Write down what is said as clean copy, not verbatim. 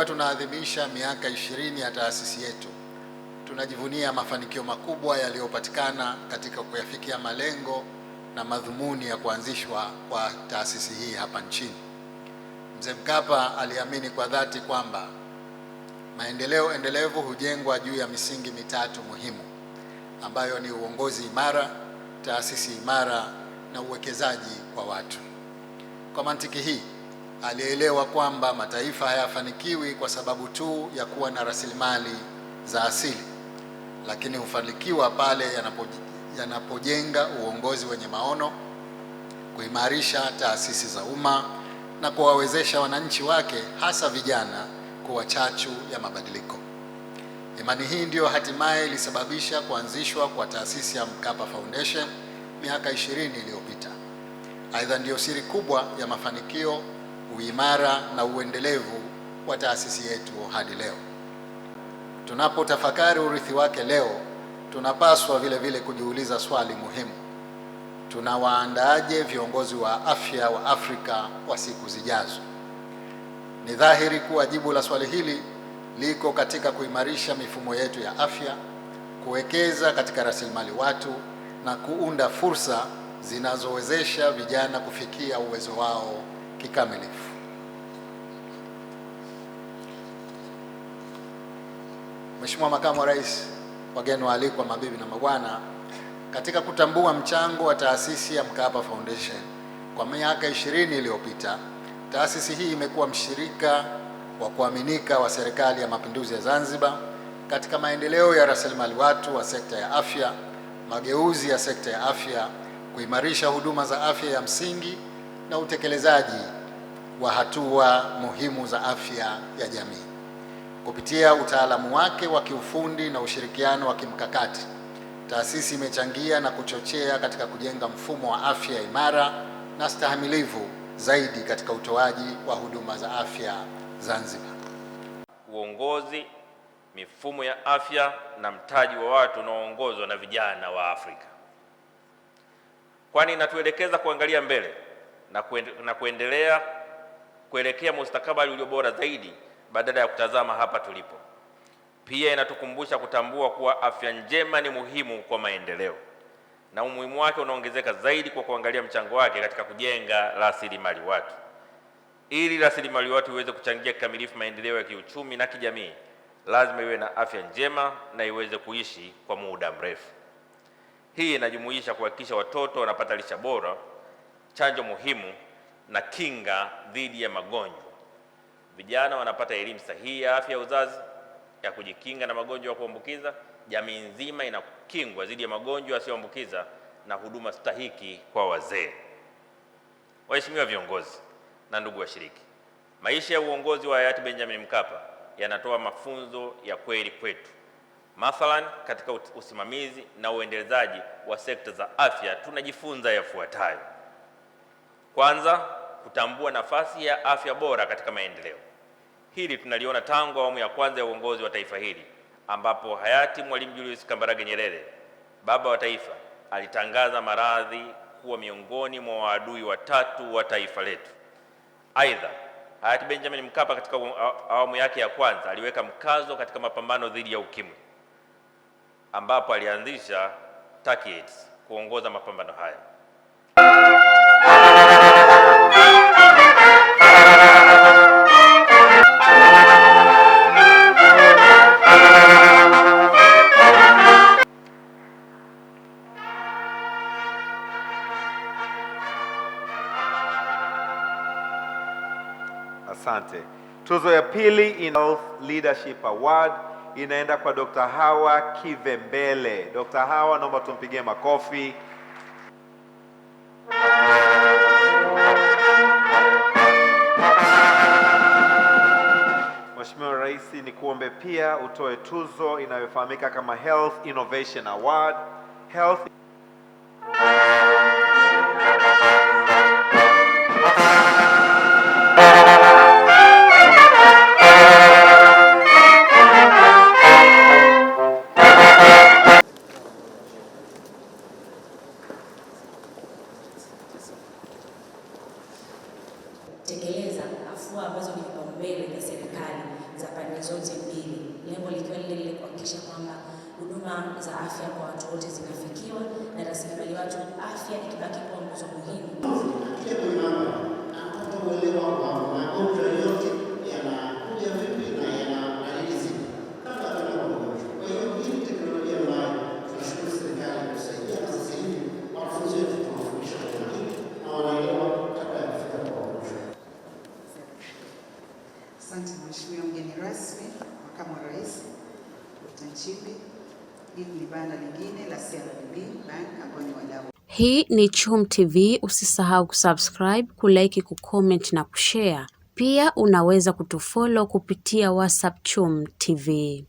tukiwa tunaadhimisha miaka 20 ya taasisi yetu, tunajivunia mafanikio makubwa yaliyopatikana katika kuyafikia malengo na madhumuni ya kuanzishwa kwa taasisi hii hapa nchini. Mzee Mkapa aliamini kwa dhati kwamba maendeleo endelevu hujengwa juu ya misingi mitatu muhimu, ambayo ni uongozi imara, taasisi imara na uwekezaji kwa watu. Kwa mantiki hii, alielewa kwamba mataifa hayafanikiwi kwa sababu tu ya kuwa na rasilimali za asili, lakini hufanikiwa pale yanapojenga uongozi wenye maono, kuimarisha taasisi za umma na kuwawezesha wananchi wake, hasa vijana, kuwa chachu ya mabadiliko. Imani hii ndiyo hatimaye ilisababisha kuanzishwa kwa taasisi ya Mkapa Foundation miaka 20 iliyopita. Aidha, ndiyo siri kubwa ya mafanikio, uimara na uendelevu wa taasisi yetu hadi leo. Tunapotafakari urithi wake leo, tunapaswa vile vile kujiuliza swali muhimu: tunawaandaaje viongozi wa afya wa Afrika wa siku zijazo? Ni dhahiri kuwa jibu la swali hili liko katika kuimarisha mifumo yetu ya afya, kuwekeza katika rasilimali watu na kuunda fursa zinazowezesha vijana kufikia uwezo wao kikamilifu. Mheshimiwa Makamu wa Rais, wageni waalikwa, mabibi na mabwana, katika kutambua mchango wa taasisi ya Mkapa Foundation kwa miaka 20 iliyopita, taasisi hii imekuwa mshirika wa kuaminika wa Serikali ya Mapinduzi ya Zanzibar katika maendeleo ya rasilimali watu wa sekta ya afya, mageuzi ya sekta ya afya, kuimarisha huduma za afya ya msingi na utekelezaji wa hatua muhimu za afya ya jamii. Kupitia utaalamu wake wa kiufundi na ushirikiano wa kimkakati, taasisi imechangia na kuchochea katika kujenga mfumo wa afya imara na stahimilivu zaidi katika utoaji wa huduma za afya Zanzibar. Uongozi, mifumo ya afya na mtaji wa watu unaoongozwa na vijana wa Afrika, kwani inatuelekeza kuangalia mbele na kuendelea kuelekea mustakabali ulio bora zaidi badala ya kutazama hapa tulipo. Pia inatukumbusha kutambua kuwa afya njema ni muhimu kwa maendeleo, na umuhimu wake unaongezeka zaidi kwa kuangalia mchango wake katika kujenga rasilimali watu. Ili rasilimali watu iweze kuchangia kikamilifu maendeleo ya kiuchumi na kijamii, lazima iwe na afya njema na iweze kuishi kwa muda mrefu. Hii inajumuisha kuhakikisha watoto wanapata lishe bora, chanjo muhimu na kinga dhidi ya magonjwa. Vijana wanapata elimu sahihi ya afya ya uzazi, ya kujikinga na magonjwa ya kuambukiza. Jamii nzima inakingwa dhidi ya magonjwa yasiyoambukiza na huduma stahiki kwa wazee. Waheshimiwa viongozi na ndugu washiriki, maisha ya uongozi wa hayati Benjamin Mkapa yanatoa mafunzo ya kweli kwetu. Mathalan, katika usimamizi na uendelezaji wa sekta za afya tunajifunza yafuatayo. Kwanza, kutambua nafasi ya afya bora katika maendeleo. Hili tunaliona tangu awamu ya kwanza ya uongozi wa taifa hili, ambapo hayati Mwalimu Julius Kambarage Nyerere, baba wa taifa, alitangaza maradhi kuwa miongoni mwa maadui watatu wa taifa letu. Aidha, hayati Benjamin Mkapa katika awamu yake ya kwanza aliweka mkazo katika mapambano dhidi ya ukimwi, ambapo alianzisha TACAIDS kuongoza mapambano haya. Asante. Tuzo ya pili in Health Leadership Award inaenda kwa Dr. Hawa Kivembele. Dr. Hawa, naomba tumpigie makofi. Mheshimiwa Rais, nikuombe pia utoe tuzo inayofahamika kama Health Innovation Award. Health tekeleza afua ambazo ni vipaumbele vya serikali za huduma za afya kwa watu wote zinafikiwa na rasilimali watu afya ikibaki kuwa nguzo muhimu. Asante Mheshimiwa mgeni rasmi, Makamu wa Rais Dr. Nchimbi. Hili ni banda lingine la CRDB Bank ambao ni wadau. Hii ni Chum TV, usisahau kusubscribe, kulike, kucomment na kushare. Pia unaweza kutufollow kupitia WhatsApp Chum TV.